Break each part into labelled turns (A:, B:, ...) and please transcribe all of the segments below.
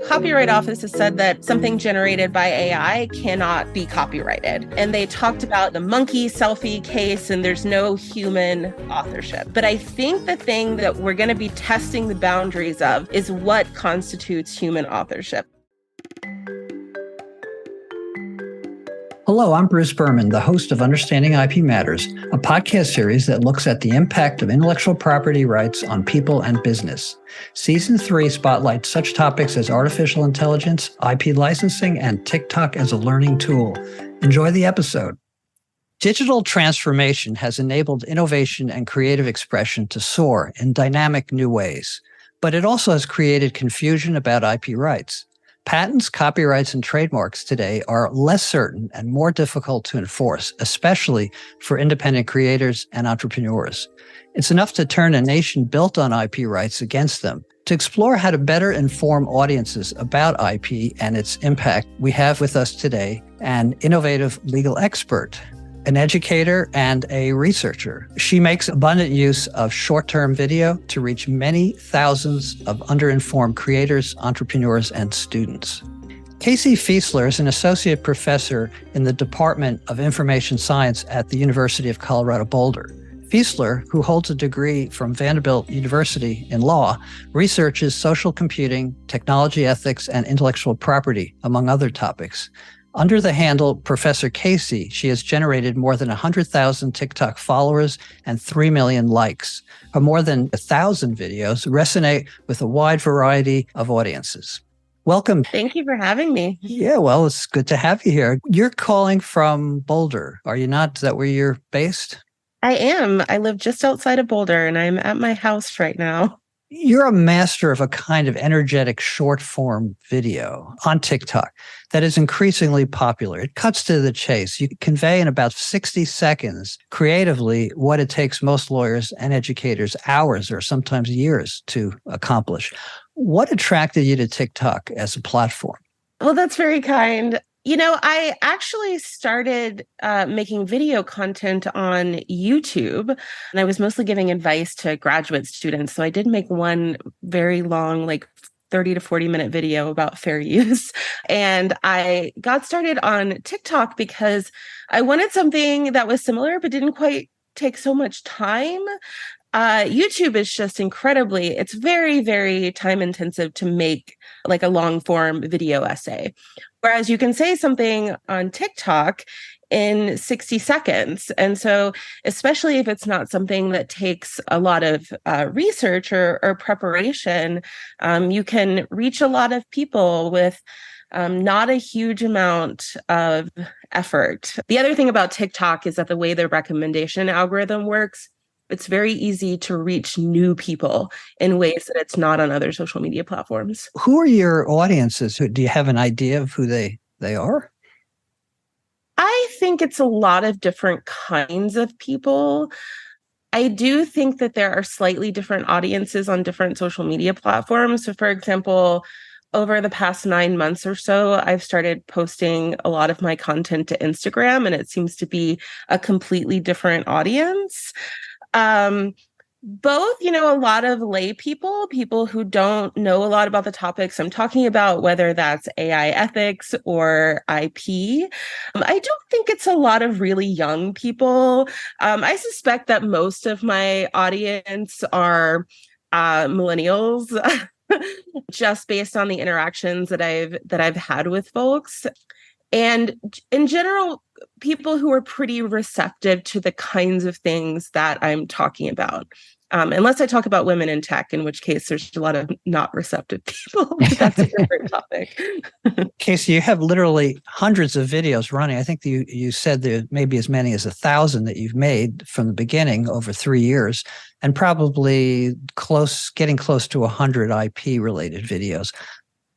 A: Copyright Office has said that something generated by AI cannot be copyrighted. And they talked about the monkey selfie case, and there's no human authorship. But I think the thing that we're going to be testing the boundaries of is what constitutes human authorship.
B: Hello, I'm Bruce Berman, the host of Understanding IP Matters, a podcast series that looks at the impact of intellectual property rights on people and business. Season 3 spotlights such topics as artificial intelligence, IP licensing, and TikTok as a learning tool. Enjoy the episode. Digital transformation has enabled innovation and creative expression to soar in dynamic new ways, but it also has created confusion about IP rights. Patents, copyrights, and trademarks today are less certain and more difficult to enforce, especially for independent creators and entrepreneurs. It's enough to turn a nation built on IP rights against them. To explore how to better inform audiences about IP and its impact, we have with us today an innovative legal expert, an educator, and a researcher. She makes abundant use of short-term video to reach many thousands of underinformed creators, entrepreneurs, and students. Casey Fiesler is an associate professor in the Department of Information Science at the University of Colorado Boulder. Fiesler, who holds a degree from Vanderbilt University in law, researches social computing, technology ethics, and intellectual property, among other topics. Under the handle Professor Casey, she has generated more than 100,000 TikTok followers and 3 million likes. Her more than 1,000 videos resonate with a wide variety of audiences. Welcome.
A: Thank you for having me.
B: Yeah, well, it's good to have you here. You're calling from Boulder, are you not? Is that where you're based?
A: I am. I live just outside of Boulder, and I'm at my house right now.
B: You're a master of a kind of energetic short form video on TikTok that is increasingly popular. It cuts to the chase. You convey in about 60 seconds creatively what it takes most lawyers and educators hours or sometimes years to accomplish. What attracted you to TikTok as a platform?
A: Well, that's very kind. I actually started making video content on YouTube, and I was mostly giving advice to graduate students. So I did make one very long, 30 to 40-minute video about fair use. And I got started on TikTok because I wanted something that was similar, but didn't quite take so much time. YouTube is just it's very, very time intensive to make a long form video essay. Whereas you can say something on TikTok in 60 seconds. And so, especially if it's not something that takes a lot of research or preparation, you can reach a lot of people with not a huge amount of effort. The other thing about TikTok is that the way the recommendation algorithm works, it's very easy to reach new people in ways that it's not on other social media platforms.
B: Who are your audiences? Do you have an idea of who they are?
A: I think it's a lot of different kinds of people. I do think that there are slightly different audiences on different social media platforms. So, for example, over the past 9 months or so, I've started posting a lot of my content to Instagram, and it seems to be a completely different audience. Both, a lot of lay people who don't know a lot about the topics I'm talking about, whether that's AI ethics or IP. I don't think it's a lot of really young people. I suspect that most of my audience are millennials, just based on the interactions that I've had with folks. And in general, people who are pretty receptive to the kinds of things that I'm talking about. Unless I talk about women in tech, in which case there's a lot of not receptive people. But that's a different topic.
B: Casey, you have literally hundreds of videos running. I think you said there may be as many as 1,000 that you've made from the beginning over 3 years, and probably getting close to 100 IP-related videos.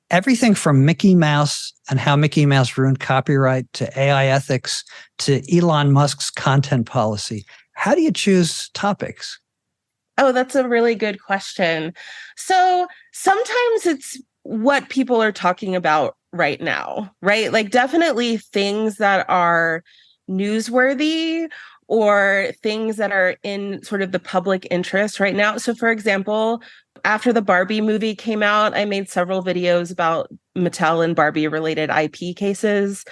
B: Everything from Mickey Mouse and how Mickey Mouse ruined copyright to AI ethics to Elon Musk's content policy. How do you choose topics?
A: Oh, that's a really good question. So sometimes it's what people are talking about right now, right? Definitely things that are newsworthy or things that are in sort of the public interest right now. So, for example, After the Barbie movie came out, I made several videos about Mattel and Barbie related IP cases.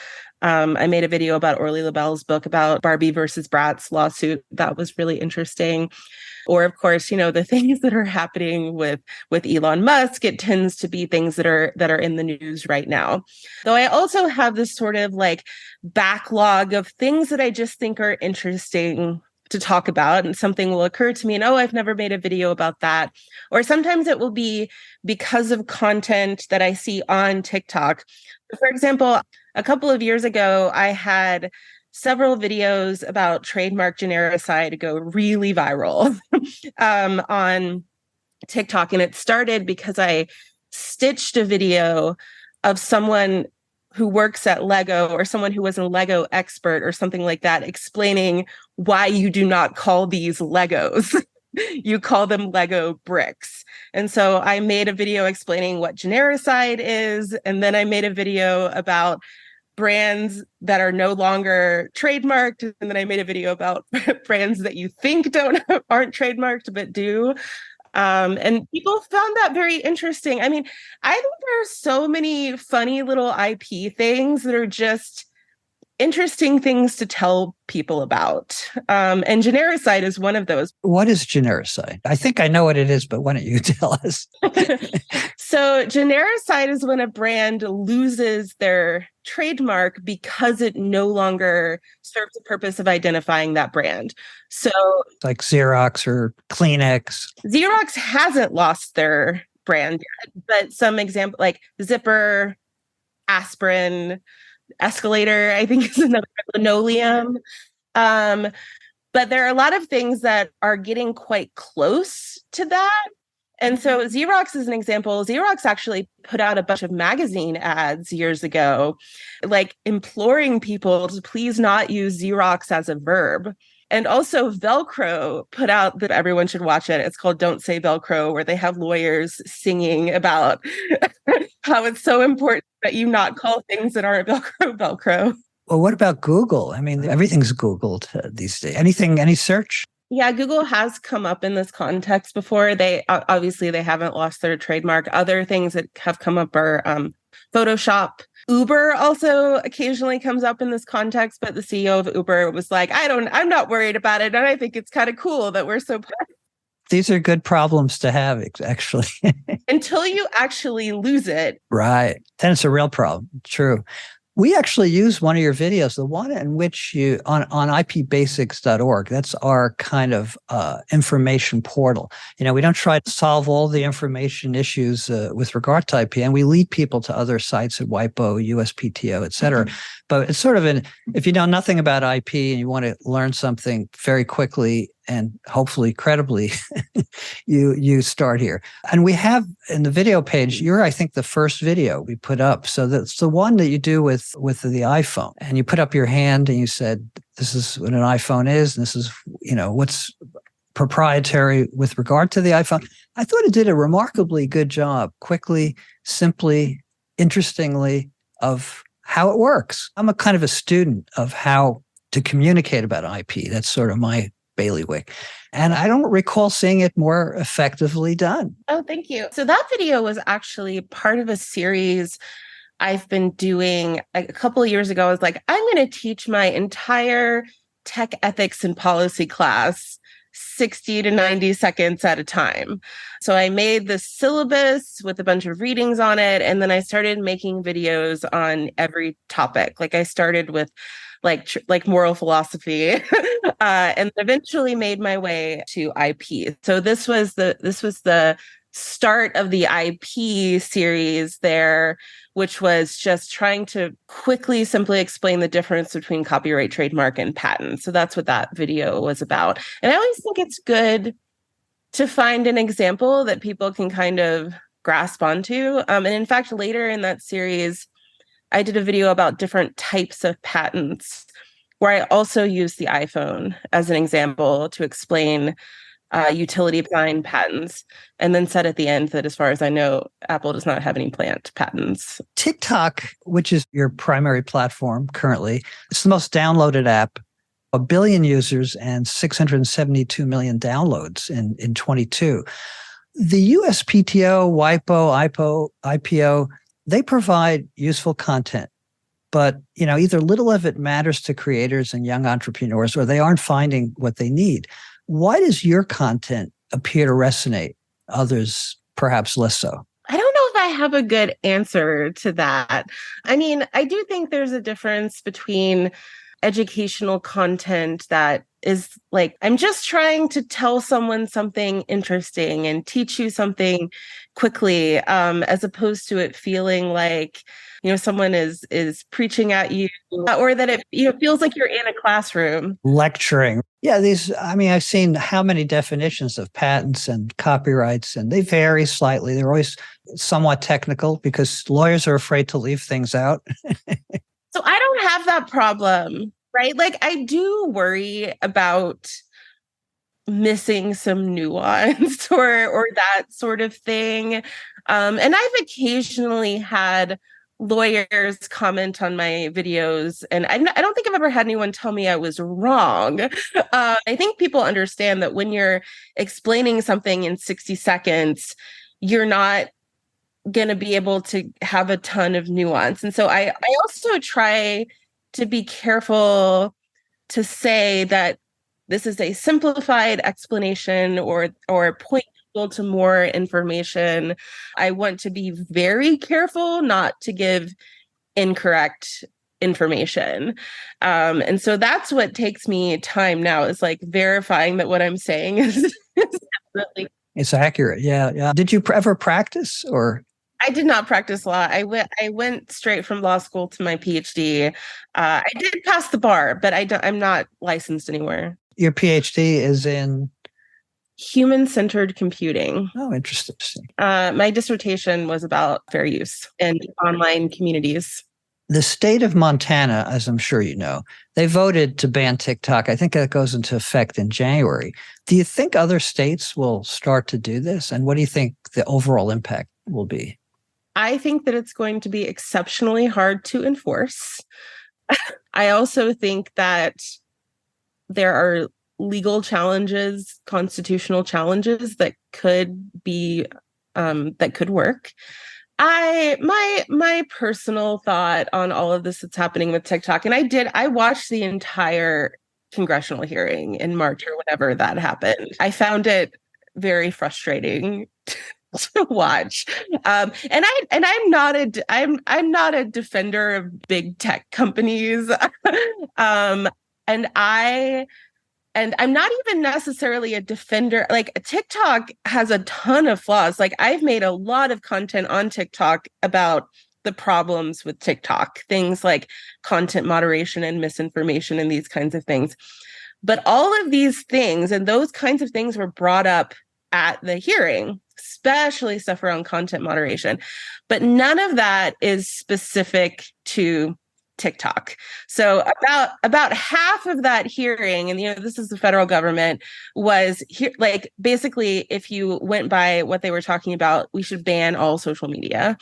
A: I made a video about Orly LaBelle's book about Barbie versus Bratz lawsuit. That was really interesting. Or of course, the things that are happening with Elon Musk, it tends to be things that are in the news right now. Though I also have this sort of like backlog of things that I just think are interesting to talk about, and something will occur to me and, oh, I've never made a video about that. Or sometimes it will be because of content that I see on TikTok. For example, a couple of years ago, I had several videos about trademark genericide go really viral on TikTok. And it started because I stitched a video of someone who works at Lego, or someone who was a Lego expert or something like that, explaining why you do not call these Legos. You call them Lego bricks. And so I made a video explaining what genericide is. And then I made a video about brands that are no longer trademarked. And then I made a video about brands that you think aren't trademarked, but do. And people found that very interesting. I mean, I think there are so many funny little IP things that are just interesting things to tell people about. And genericide is one of those.
B: What is genericide? I think I know what it is, but why don't you tell us?
A: So genericide is when a brand loses their trademark because it no longer serves the purpose of identifying that brand. So
B: like Xerox or Kleenex.
A: Xerox hasn't lost their brand yet, but some example like Zipper, aspirin, escalator, I think is another, linoleum. But there are a lot of things that are getting quite close to that. And so Xerox is an example. Xerox actually put out a bunch of magazine ads years ago, like imploring people to please not use Xerox as a verb. And also Velcro put out that everyone should watch it. It's called Don't Say Velcro, where they have lawyers singing about how it's so important that you not call things that aren't Velcro.
B: Well, what about Google? I mean, everything's Googled these days. Anything, any search?
A: Yeah, Google has come up in this context before. They obviously they haven't lost their trademark. Other things that have come up are Photoshop. Uber also occasionally comes up in this context, but the CEO of Uber was like, I'm not worried about it. And I think it's kind of cool that we're so
B: These are good problems to have, actually.
A: Until you actually lose it.
B: Right. Then it's a real problem. True. We actually use one of your videos, the one in which you on ipbasics.org. That's our kind of information portal. We don't try to solve all the information issues with regard to IP, and we lead people to other sites at WIPO, USPTO, et cetera. Mm-hmm. But it's sort of if you know nothing about IP and you want to learn something very quickly and hopefully credibly, you start here. And we have in the video page, you're, I think, the first video we put up. So that's the one that you do with the iPhone. And you put up your hand and you said, this is what an iPhone is. And this is, what's proprietary with regard to the iPhone. I thought it did a remarkably good job, quickly, simply, interestingly, of how it works. I'm a kind of a student of how to communicate about IP. That's sort of my bailiwick. And I don't recall seeing it more effectively done.
A: Oh, thank you. So that video was actually part of a series I've been doing a couple of years ago. I was like, I'm going to teach my entire tech ethics and policy class 60 to 90 seconds at a time. So I made this syllabus with a bunch of readings on it. And then I started making videos on every topic. Like I started with like moral philosophy, and eventually made my way to IP. So this was the start of the IP series there, which was just trying to quickly, simply explain the difference between copyright, trademark, and patent. So that's what that video was about. And I always think it's good to find an example that people can kind of grasp onto. And in fact, later in that series, I did a video about different types of patents where I also used the iPhone as an example to explain utility design patents, and then said at the end that as far as I know, Apple does not have any planned patents.
B: TikTok, which is your primary platform currently, it's the most downloaded app, 1 billion users and 672 million downloads in 22. The USPTO, WIPO, IPO, they provide useful content, but either little of it matters to creators and young entrepreneurs, or they aren't finding what they need. Why does your content appear to resonate? Others, perhaps less so.
A: I don't know if I have a good answer to that. I mean, I do think there's a difference between educational content that is like, I'm just trying to tell someone something interesting and teach you something quickly, as opposed to it feeling like, someone is preaching at you, or that it, feels like you're in a classroom.
B: Lecturing. Yeah, I've seen how many definitions of patents and copyrights, and they vary slightly. They're always somewhat technical because lawyers are afraid to leave things out.
A: So I don't have that problem, right? Like, I do worry about missing some nuance or that sort of thing. And I've occasionally had lawyers comment on my videos, and I don't think I've ever had anyone tell me I was wrong. I think people understand that when you're explaining something in 60 seconds, you're not going to be able to have a ton of nuance. And so I also try to be careful to say that this is a simplified explanation or point people to more information. I want to be very careful not to give incorrect information. And so that's what takes me time now, is like verifying that what I'm saying is really,
B: it's accurate. Yeah. Yeah. Did you ever practice, or?
A: I did not practice law. I went straight from law school to my PhD. I did pass the bar, but I'm not licensed anywhere.
B: Your PhD is in
A: human-centered computing.
B: Oh, interesting.
A: My dissertation was about fair use in online communities.
B: The state of Montana, as I'm sure you know, they voted to ban TikTok. I think that goes into effect in January. Do you think other states will start to do this? And what do you think the overall impact will be?
A: I think that it's going to be exceptionally hard to enforce. I also think that there are legal challenges, constitutional challenges that could be that could work. My personal thought on all of this that's happening with TikTok, and I watched the entire congressional hearing in March or whenever that happened. I found it very frustrating to watch. And I'm not a defender of big tech companies. And I'm not even necessarily a defender. Like, TikTok has a ton of flaws. Like, I've made a lot of content on TikTok about the problems with TikTok, things like content moderation and misinformation and these kinds of things. But all of these things and those kinds of things were brought up at the hearing, especially stuff around content moderation. But none of that is specific to TikTok. So about half of that hearing, and this is the federal government, was like, basically, if you went by what they were talking about, we should ban all social media.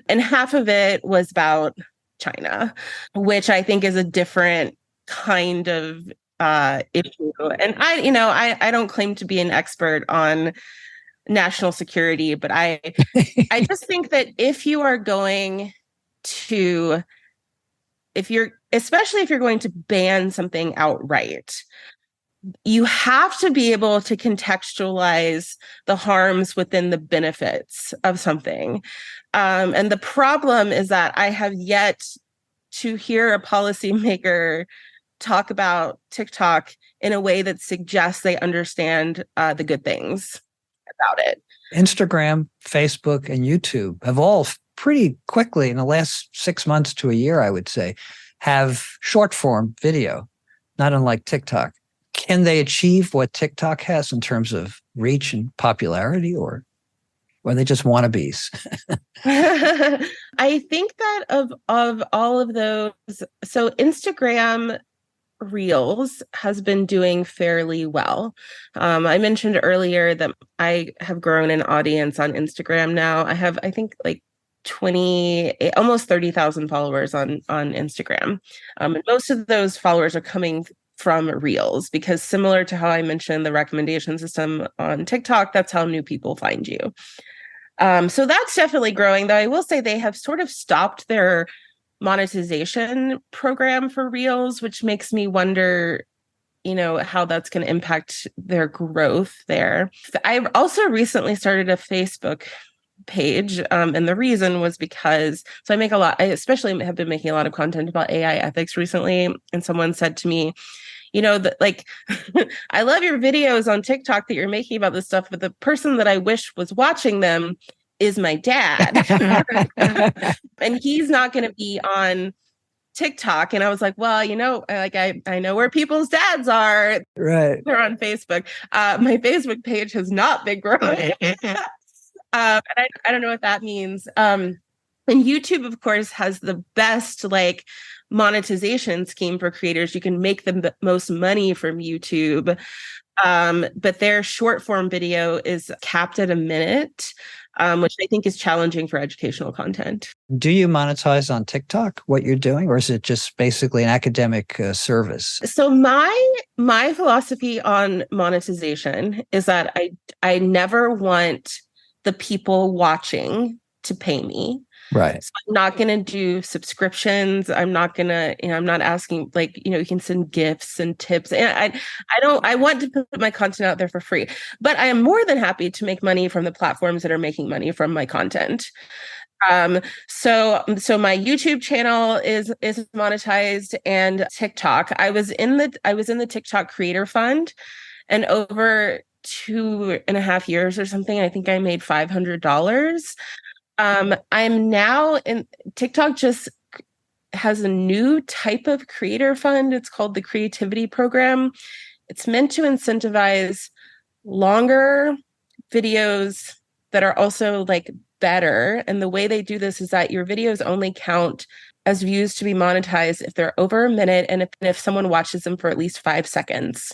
A: And half of it was about China, which I think is a different kind of issue. And I don't claim to be an expert on national security, but I just think that if you are going to especially if you're going to ban something outright, you have to be able to contextualize the harms within the benefits of something. And the problem is that I have yet to hear a policymaker talk about TikTok in a way that suggests they understand the good things about it.
B: Instagram, Facebook, and YouTube have all pretty quickly, in the last 6 months to a year, I would say, have short form video, not unlike TikTok. Can they achieve what TikTok has in terms of reach and popularity, or are they just wannabes?
A: I think that of all of those, so Instagram Reels has been doing fairly well. I mentioned earlier that I have grown an audience on Instagram now. I have, I think, like almost 30,000 followers on Instagram. And most of those followers are coming from Reels, because similar to how I mentioned the recommendation system on TikTok, that's how new people find you. So that's definitely growing, though I will say they have sort of stopped their monetization program for Reels, which makes me wonder, how that's going to impact their growth there. I've also recently started a Facebook page. And the reason was because, I especially have been making a lot of content about AI ethics recently. And someone said to me, that like, I love your videos on TikTok that you're making about this stuff, but the person that I wish was watching them is my dad. And he's not going to be on TikTok. And I was like, well, I know where people's dads are.
B: Right.
A: They're on Facebook. My Facebook page has not been growing. And I don't know what that means. And YouTube, of course, has the best monetization scheme for creators. You can make the most money from YouTube. But their short form video is capped at a minute, which I think is challenging for educational content.
B: Do you monetize on TikTok what you're doing, or is it just basically an academic service?
A: So my philosophy on monetization is that I never want the people watching to pay me.
B: Right.
A: So I'm not going to do subscriptions. I'm not going to, I'm not asking you can send gifts and tips. And I want to put my content out there for free, but I am more than happy to make money from the platforms that are making money from my content. So my YouTube channel is monetized, and TikTok. I was in the TikTok Creator Fund, and over 2.5 years or something, I think I made $500. I'm now in TikTok just has a new type of creator fund. It's called the Creativity Program. It's meant to incentivize longer videos that are also better. And the way they do this is that your videos only count as views to be monetized if they're over a minute and if someone watches them for at least 5 seconds.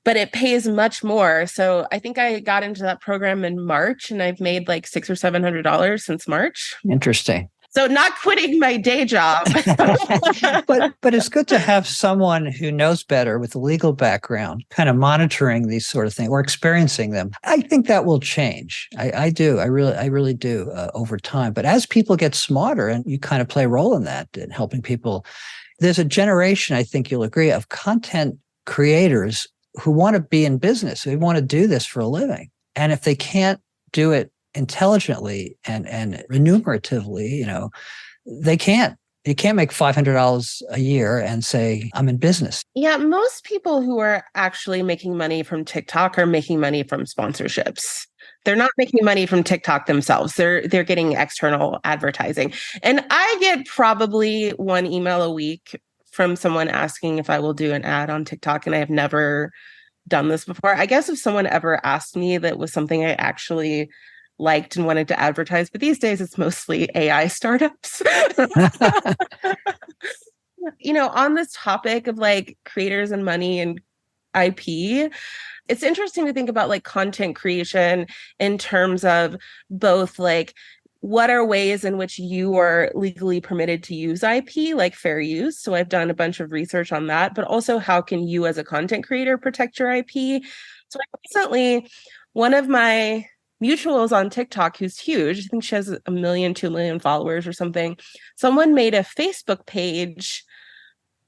A: But it pays much more. So I think I got into that program in March, and I've made $600 or $700 since March.
B: Interesting.
A: So not quitting my day job.
B: but it's good to have someone who knows better with a legal background kind of monitoring these sort of things or experiencing them. I think that will change. I do. I really do over time. But as people get smarter, and you kind of play a role in that, in helping people, there's a generation, I think you'll agree, of content creators who want to be in business, who want to do this for a living. And if they can't do it intelligently and remuneratively, they can't. You can't make $500 a year and say, I'm in business.
A: Yeah, most people who are actually making money from TikTok are making money from sponsorships. They're not making money from TikTok themselves. They're getting external advertising. And I get probably one email a week from someone asking if I will do an ad on TikTok, and I have never done this before. I guess if someone ever asked me that was something I actually liked and wanted to advertise, but these days it's mostly AI startups. On this topic of creators and money and IP, it's interesting to think about content creation in terms of both what are ways in which you are legally permitted to use IP, like fair use. So I've done a bunch of research on that, but also how can you as a content creator protect your IP? So recently, one of my mutuals on TikTok, who's huge, I think she has 1 million, 2 million followers or something. Someone made a Facebook page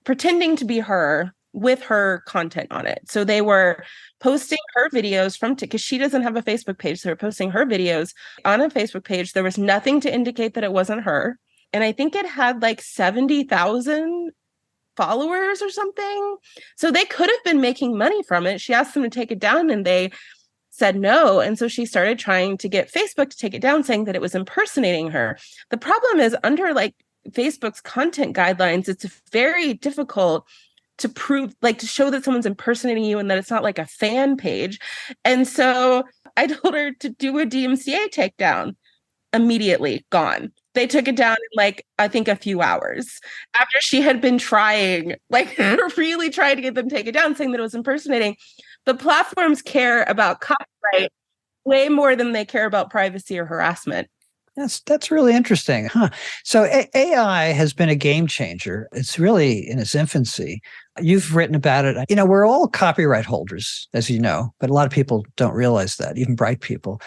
A: pretending to be her with her content on it. So they were posting her videos from because she doesn't have a Facebook page. So they're posting her videos on a Facebook page. There was nothing to indicate that it wasn't her. And I think it had 70,000 followers or something. So they could have been making money from it. She asked them to take it down and they said no. And so she started trying to get Facebook to take it down, saying that it was impersonating her. The problem is under Facebook's content guidelines, it's very difficult to prove, to show that someone's impersonating you and that it's not a fan page. And so I told her to do a DMCA takedown. Immediately gone. They took it down in I think a few hours after she had been trying, really trying to get them to take it down, saying that it was impersonating. The platforms care about copyright way more than they care about privacy or harassment.
B: That's really interesting, huh? So AI has been a game changer. It's really in its infancy. You've written about it. We're all copyright holders, as you know, but a lot of people don't realize that, even bright people.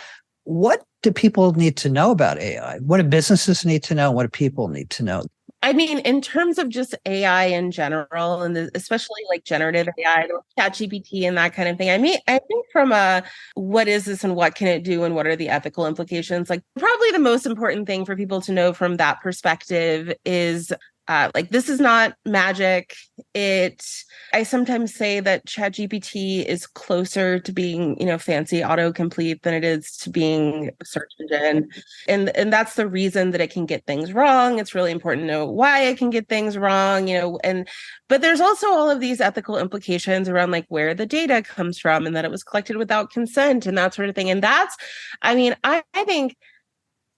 B: What do people need to know about AI? What do businesses need to know? What do people need to know?
A: I mean, in terms of just AI in general, and especially like generative AI, ChatGPT and that kind of thing. I think from a what is this and what can it do and what are the ethical implications? Like, probably the most important thing for people to know from that perspective is like, this is not magic. I sometimes say that ChatGPT is closer to being, fancy autocomplete than it is to being a search engine. And that's the reason that it can get things wrong. It's really important to know why it can get things wrong, but there's also all of these ethical implications around like where the data comes from and that it was collected without consent and that sort of thing. And I think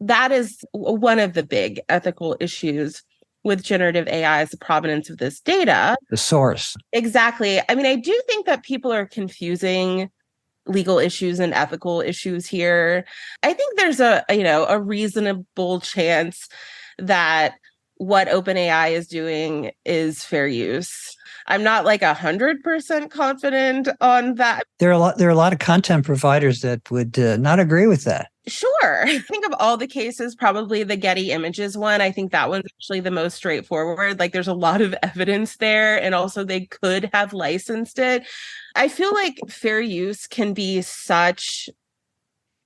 A: that is one of the big ethical issues with generative AI, is the provenance of this data.
B: The source.
A: Exactly. I mean, I do think that people are confusing legal issues and ethical issues here. I think there's a reasonable chance that what OpenAI is doing is fair use. I'm not like 100% confident on that.
B: There are a lot of content providers that would not agree with that.
A: Sure. I think of all the cases, probably the Getty Images one. I think that one's actually the most straightforward. Like, there's a lot of evidence there, and also they could have licensed it. I feel like fair use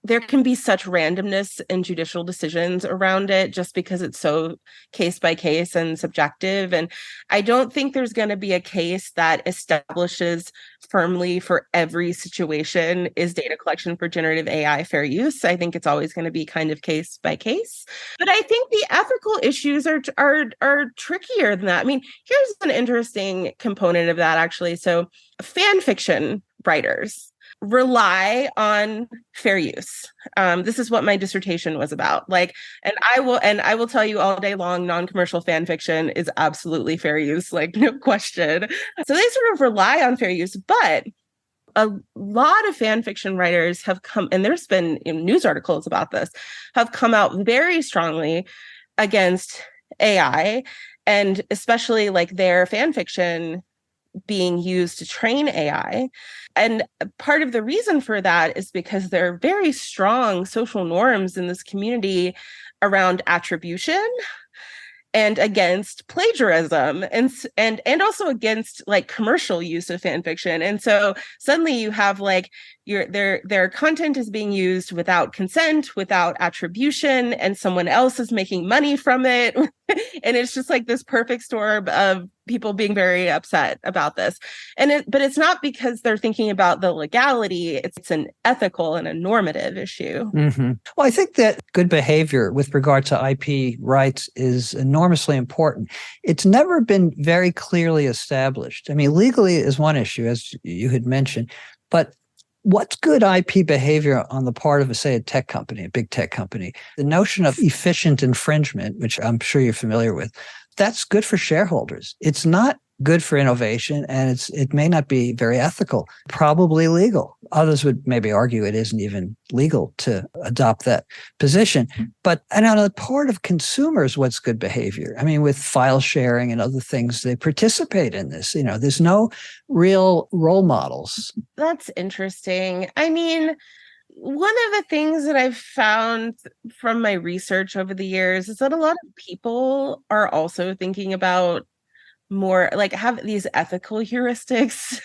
A: there can be such randomness in judicial decisions around it just because it's so case by case and subjective. And I don't think there's going to be a case that establishes firmly for every situation, is data collection for generative AI fair use. I think it's always going to be kind of case by case. But I think the ethical issues are trickier than that. I mean, here's an interesting component of that, actually. So fan fiction writers rely on fair use. This is what my dissertation was about. Like, and I will tell you all day long, non-commercial fan fiction is absolutely fair use, like, no question. So they sort of rely on fair use, but a lot of fan fiction writers have come, and there's been news articles about this, have come out very strongly against AI, and especially like their fan fiction being used to train AI. And part of the reason for that is because there are very strong social norms in this community around attribution and against plagiarism, and also against like commercial use of fan fiction. And so suddenly you have like their content is being used without consent, without attribution, and someone else is making money from it. And it's just like this perfect storm of people being very upset about this. But it's not because they're thinking about the legality. It's an ethical and a normative issue.
B: Mm-hmm. Well, I think that good behavior with regard to IP rights is enormously important. It's never been very clearly established. I mean, legally is one issue, as you had mentioned, but what's good IP behavior on the part of, say, a tech company, a big tech company? The notion of efficient infringement, which I'm sure you're familiar with, that's good for shareholders. It's not good for innovation, and it may not be very ethical, probably legal. Others would maybe argue it isn't even legal to adopt that position. And on the part of consumers, what's good behavior? I mean, with file sharing and other things, they participate in this. There's no real role models.
A: That's interesting. I mean, one of the things that I've found from my research over the years is that a lot of people are also thinking about more like have these ethical heuristics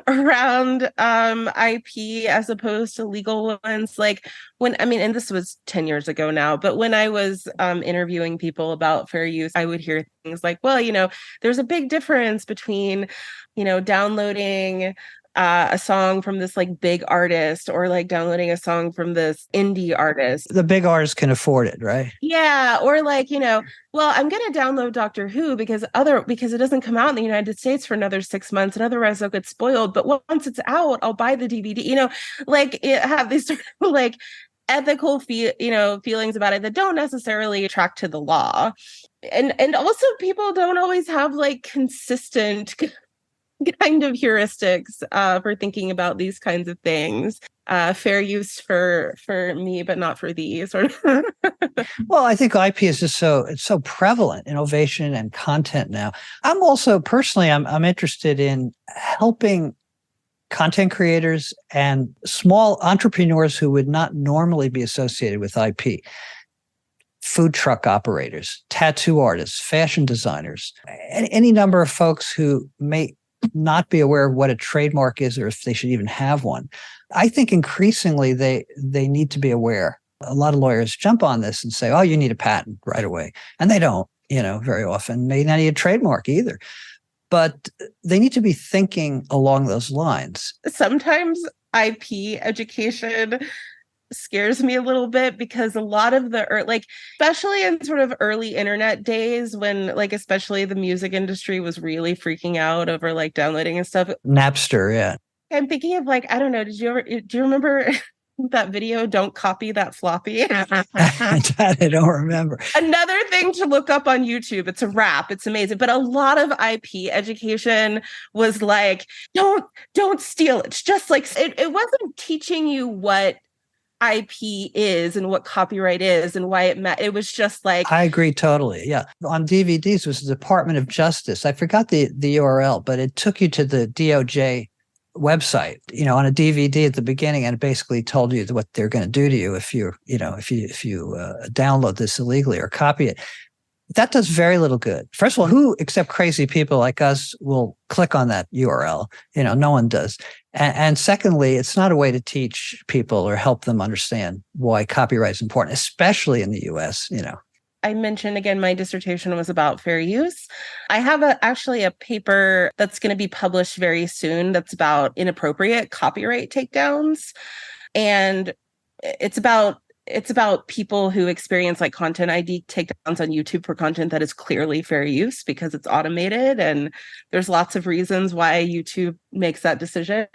A: around IP as opposed to legal ones. Like and this was 10 years ago now, but when I was interviewing people about fair use, I would hear things like, well, there's a big difference between, downloading a song from this like big artist or like downloading a song from this indie artist.
B: The big artists can afford it, right?
A: Yeah. Or like, well, I'm going to download Doctor Who because it doesn't come out in the United States for another 6 months, and otherwise I'll get spoiled. But once it's out, I'll buy the DVD, like it have these sort of like ethical feelings about it that don't necessarily track to the law. And also people don't always have like consistent kind of heuristics for thinking about these kinds of things. Fair use for me, but not for thee, sort of.
B: Well, I think IP is just it's so prevalent, innovation and content now. I'm also personally, I'm interested in helping content creators and small entrepreneurs who would not normally be associated with IP. Food truck operators, tattoo artists, fashion designers, any number of folks who may not be aware of what a trademark is or if they should even have one. I think increasingly they need to be aware. A lot of lawyers jump on this and say, oh, you need a patent right away. And they don't, very often. May not need a trademark either. But they need to be thinking along those lines.
A: Sometimes IP education scares me a little bit because a lot of especially in sort of early internet days when especially the music industry was really freaking out over downloading and stuff.
B: Napster, yeah.
A: I'm thinking of I don't know, do you remember that video, Don't Copy That Floppy?
B: That I don't remember.
A: Another thing to look up on YouTube. It's a rap. It's amazing. But a lot of IP education was don't steal it. It's just it wasn't teaching you what IP is and what copyright is and why it was just
B: I agree totally. Yeah. On DVDs was the Department of Justice. I forgot the URL, but it took you to the DOJ website, on a DVD at the beginning, and it basically told you what they're going to do to you if you download this illegally or copy it. That does very little good. First of all, who except crazy people like us will click on that URL? No one does. And secondly, it's not a way to teach people or help them understand why copyright is important, especially in the US,
A: I mentioned again, my dissertation was about fair use. I have actually a paper that's going to be published very soon that's about inappropriate copyright takedowns. And it's about people who experience content ID takedowns on YouTube for content that is clearly fair use because it's automated. And there's lots of reasons why YouTube makes that decision.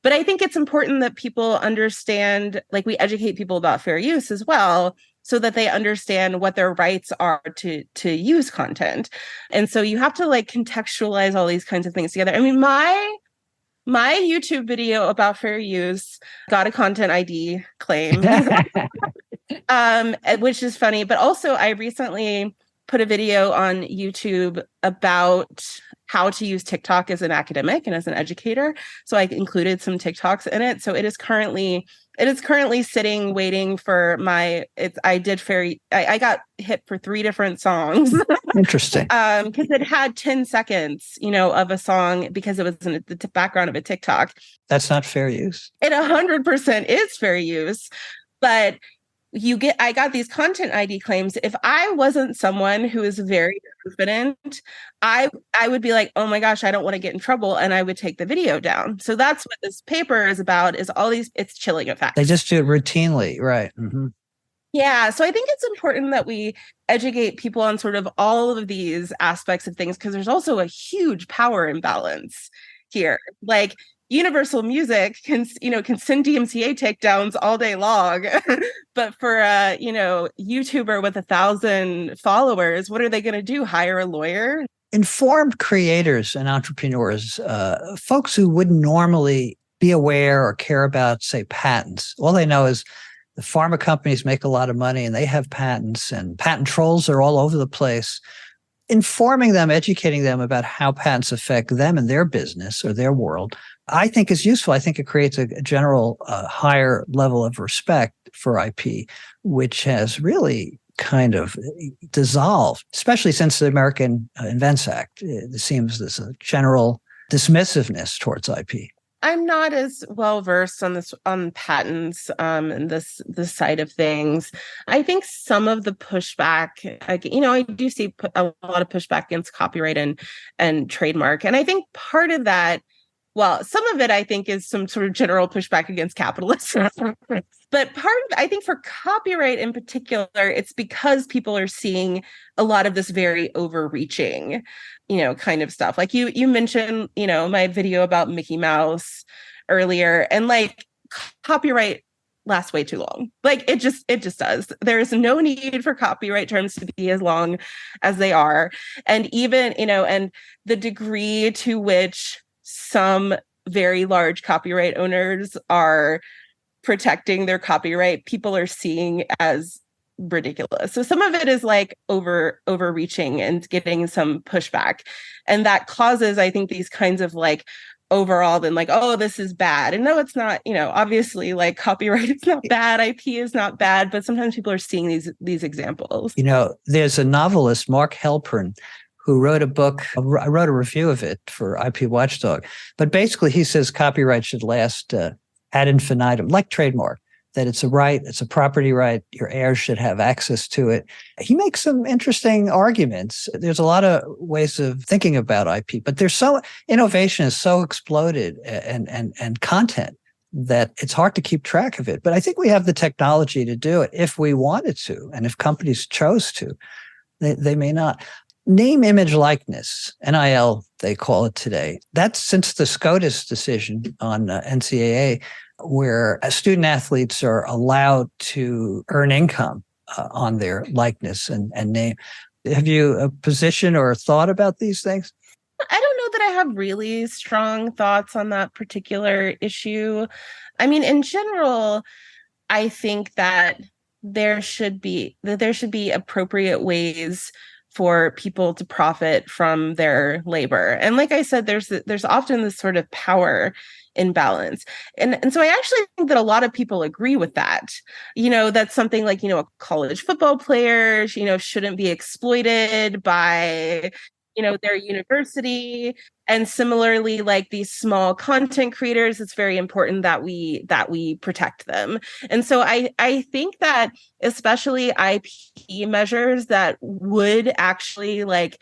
A: But I think it's important that people understand, we educate people about fair use as well, so that they understand what their rights are to use content. And so you have to contextualize all these kinds of things together. I mean, my YouTube video about fair use got a content ID claim, which is funny. But also I recently put a video on YouTube about how to use TikTok as an academic and as an educator. So I included some TikToks in it. So it is currently sitting waiting for I got hit for 3 different songs.
B: Interesting.
A: Because it had 10 seconds, of a song because it was in the background of a TikTok.
B: That's not fair use.
A: It 100% is fair use, but I got these content ID claims. If I wasn't someone who is very confident, I would be like, oh my gosh, I don't want to get in trouble. And I would take the video down. So that's what this paper is about, is all these, it's chilling effects.
B: They just do it routinely. Right. Mm-hmm.
A: Yeah. So I think it's important that we educate people on sort of all of these aspects of things, because there's also a huge power imbalance here. Universal Music can send DMCA takedowns all day long, but for a YouTuber with 1,000 followers, what are they going to do? Hire a lawyer?
B: Informed creators and entrepreneurs, folks who wouldn't normally be aware or care about, say, patents. All they know is the pharma companies make a lot of money and they have patents, and patent trolls are all over the place. Informing them, educating them about how patents affect them and their business or their world, I think is useful. I think it creates a general higher level of respect for IP, which has really kind of dissolved, especially since the American Invents Act. It seems there's a general dismissiveness towards IP.
A: I'm not as well versed on patents and this side of things. I think some of the pushback, I do see a lot of pushback against copyright and trademark, and I think part of that, well, some of it I think is some sort of general pushback against capitalism. But I think for copyright in particular, it's because people are seeing a lot of this very overreaching, kind of stuff. Like you mentioned, my video about Mickey Mouse earlier, and copyright lasts way too long. It just does. There is no need for copyright terms to be as long as they are. And even, and the degree to which some very large copyright owners are protecting their copyright, people are seeing as ridiculous. So some of it is like overreaching and getting some pushback. And that causes, I think, these kinds of like overall then like, oh, this is bad. And no, it's not, obviously like copyright is not bad, IP is not bad, but sometimes people are seeing these examples.
B: There's a novelist, Mark Halperin, who wrote a book. I wrote a review of it for IP Watchdog. But basically, he says copyright should last ad infinitum, like trademark, that it's a right, it's a property right. Your heirs should have access to it. He makes some interesting arguments. There's a lot of ways of thinking about IP, but innovation is so exploded and content that it's hard to keep track of it. But I think we have the technology to do it if we wanted to, and if companies chose to. They may not. Name, image, likeness, NIL, they call it today. That's since the SCOTUS decision on NCAA, where student athletes are allowed to earn income on their likeness and name. Have you a position or a thought about these things?
A: I don't know that I have really strong thoughts on that particular issue. I mean, in general, I think that there should be appropriate ways for people to profit from their labor. And like I said, there's often this sort of power imbalance. And so I actually think that a lot of people agree with that. That's something like, a college football player, shouldn't be exploited by, their university. And similarly, like these small content creators, it's very important that we protect them. And so I think that especially IP measures that would actually like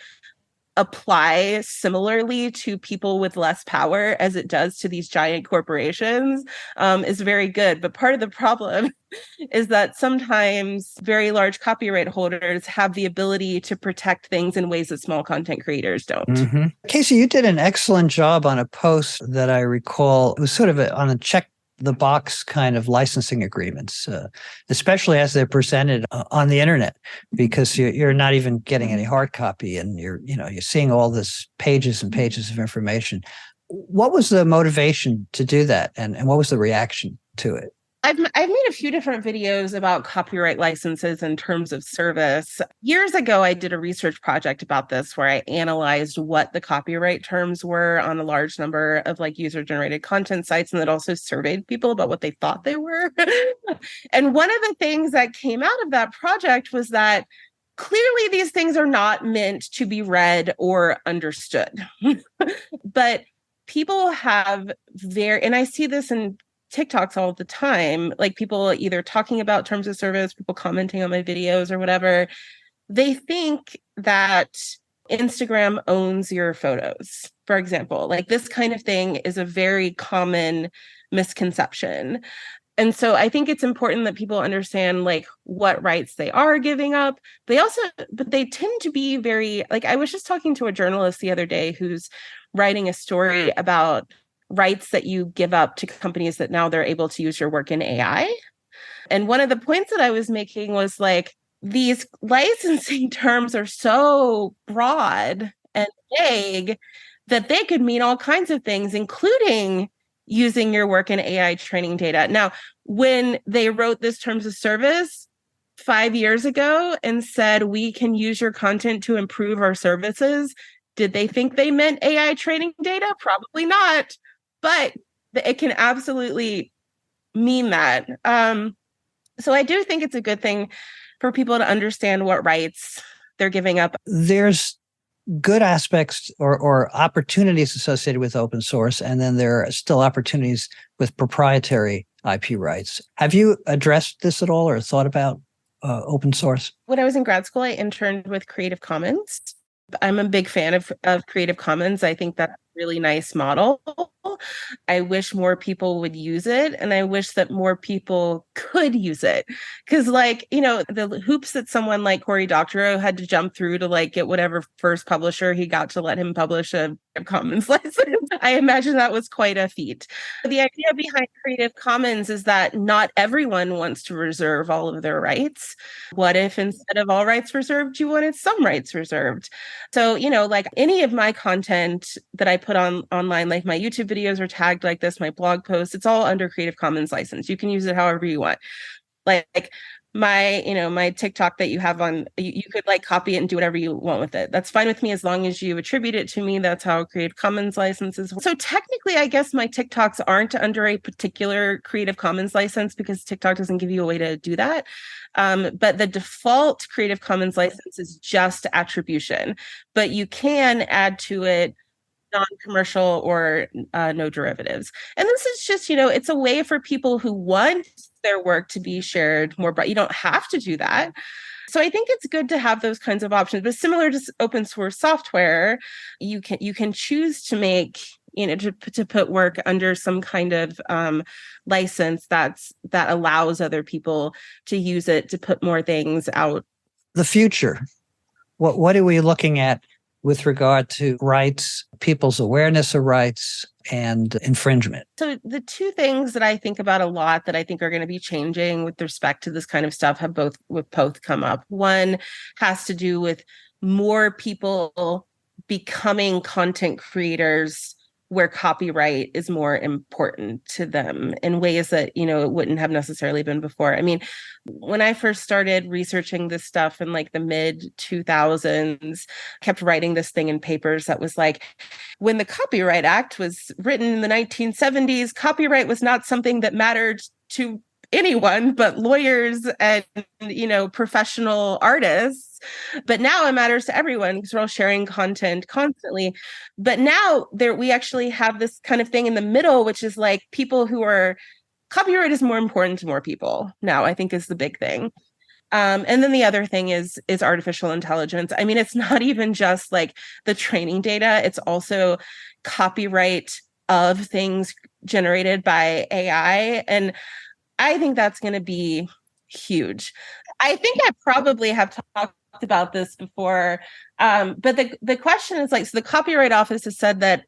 A: apply similarly to people with less power as it does to these giant corporations is very good. But part of the problem is that sometimes very large copyright holders have the ability to protect things in ways that small content creators don't.
B: Mm-hmm. Casey, you did an excellent job on a post that I recall. It was sort of on a check the box kind of licensing agreements, especially as they're presented on the internet, because you're not even getting any hard copy, and you're seeing all this pages and pages of information. What was the motivation to do that, and what was the reaction to it?
A: I've made a few different videos about copyright licenses in terms of service. Years ago, I did a research project about this where I analyzed what the copyright terms were on a large number of like user-generated content sites, and that also surveyed people about what they thought they were. And one of the things that came out of that project was that clearly these things are not meant to be read or understood. But people have and I see this in TikToks all the time, like people either talking about terms of service, people commenting on my videos or whatever. They think that Instagram owns your photos, for example. Like this kind of thing is a very common misconception. And so I think it's important that people understand like what rights they are giving up. But they tend to be very, like I was just talking to a journalist the other day who's writing a story about rights that you give up to companies that now they're able to use your work in AI. And one of the points that I was making was like, these licensing terms are so broad and vague that they could mean all kinds of things, including using your work in AI training data. Now, when they wrote this terms of service 5 years ago and said, we can use your content to improve our services, did they think they meant AI training data? Probably not. But it can absolutely mean that. So I do think it's a good thing for people to understand what rights they're giving up.
B: There's good aspects or opportunities associated with open source, and then there are still opportunities with proprietary IP rights. Have you addressed this at all or thought about open source?
A: When I was in grad school, I interned with Creative Commons. I'm a big fan of Creative Commons. I think that's a really nice model. I wish more people would use it, and I wish that more people could use it. Because the hoops that someone like Cory Doctorow had to jump through to like get whatever first publisher he got to let him publish a Commons license. I imagine that was quite a feat. The idea behind Creative Commons is that not everyone wants to reserve all of their rights. What if instead of all rights reserved, you wanted some rights reserved? So, like any of my content that I put online, like my YouTube videos are tagged like this, my blog posts, it's all under Creative Commons license. You can use it however you want. Like my TikTok that you have on, you could like copy it and do whatever you want with it. That's fine with me as long as you attribute it to me. That's how Creative Commons licenses. So technically, I guess my TikToks aren't under a particular Creative Commons license because TikTok doesn't give you a way to do that. But the default Creative Commons license is just attribution, but you can add to it non-commercial or no derivatives. And this is just, it's a way for people who want their work to be shared more, but you don't have to do that. So I think it's good to have those kinds of options. But similar to open source software, you can choose to make, to put work under some kind of license that allows other people to use it to put more things out.
B: The future. What are we looking at with regard to rights, people's awareness of rights, and infringement?
A: So the two things that I think about a lot that I think are going to be changing with respect to this kind of stuff have both come up. One has to do with more people becoming content creators where copyright is more important to them in ways that, it wouldn't have necessarily been before. I mean, when I first started researching this stuff in like the mid 2000s, I kept writing this thing in papers that was like, when the Copyright Act was written in the 1970s, copyright was not something that mattered to anyone but lawyers and, professional artists. But now it matters to everyone because we're all sharing content constantly. But now we actually have this kind of thing in the middle, which is like people who are copyright is more important to more people now, I think is the big thing. And then the other thing is artificial intelligence. I mean, it's not even just like the training data, it's also copyright of things generated by AI. And I think that's going to be huge. I think I probably have talked about this before, but the question is like, so the Copyright Office has said that,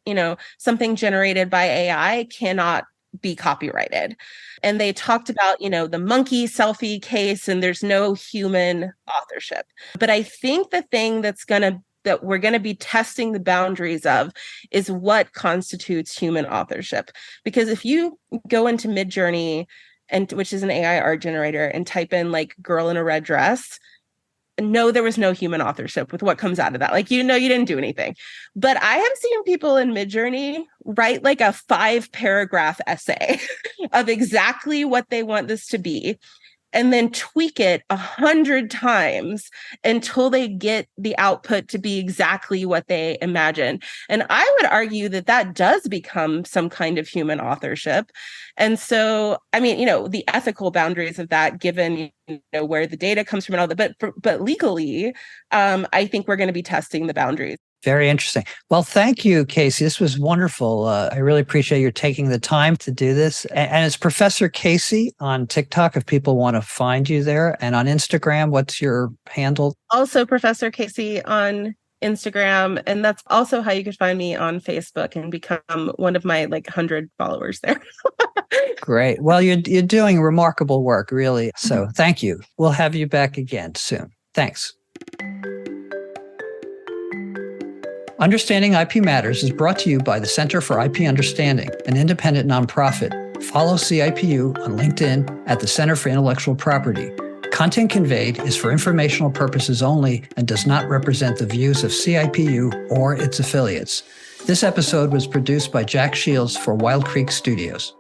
A: something generated by AI cannot be copyrighted. And they talked about, the monkey selfie case, and there's no human authorship. But I think the thing that we're going to be testing the boundaries of is what constitutes human authorship. Because if you go into Midjourney, which is an AI art generator, and type in like girl in a red dress, no, there was no human authorship with what comes out of that. Like, you didn't do anything. But I have seen people in Midjourney write like a 5-paragraph essay of exactly what they want this to be, and then tweak it 100 times until they get the output to be exactly what they imagine. And I would argue that does become some kind of human authorship. And so, I mean, the ethical boundaries of that, given where the data comes from and all that, but legally, I think we're going to be testing the boundaries.
B: Very interesting. Well, thank you, Casey. This was wonderful. I really appreciate your taking the time to do this. And it's Professor Casey on TikTok if people want to find you there. And on Instagram, what's your handle?
A: Also Professor Casey on Instagram. And that's also how you could find me on Facebook and become one of my 100 followers there.
B: Great. Well, you're doing remarkable work, really. So thank you. We'll have you back again soon. Thanks. Understanding IP Matters is brought to you by the Center for IP Understanding, an independent nonprofit. Follow CIPU on LinkedIn at the Center for Intellectual Property. Content conveyed is for informational purposes only and does not represent the views of CIPU or its affiliates. This episode was produced by Jack Shields for Wild Creek Studios.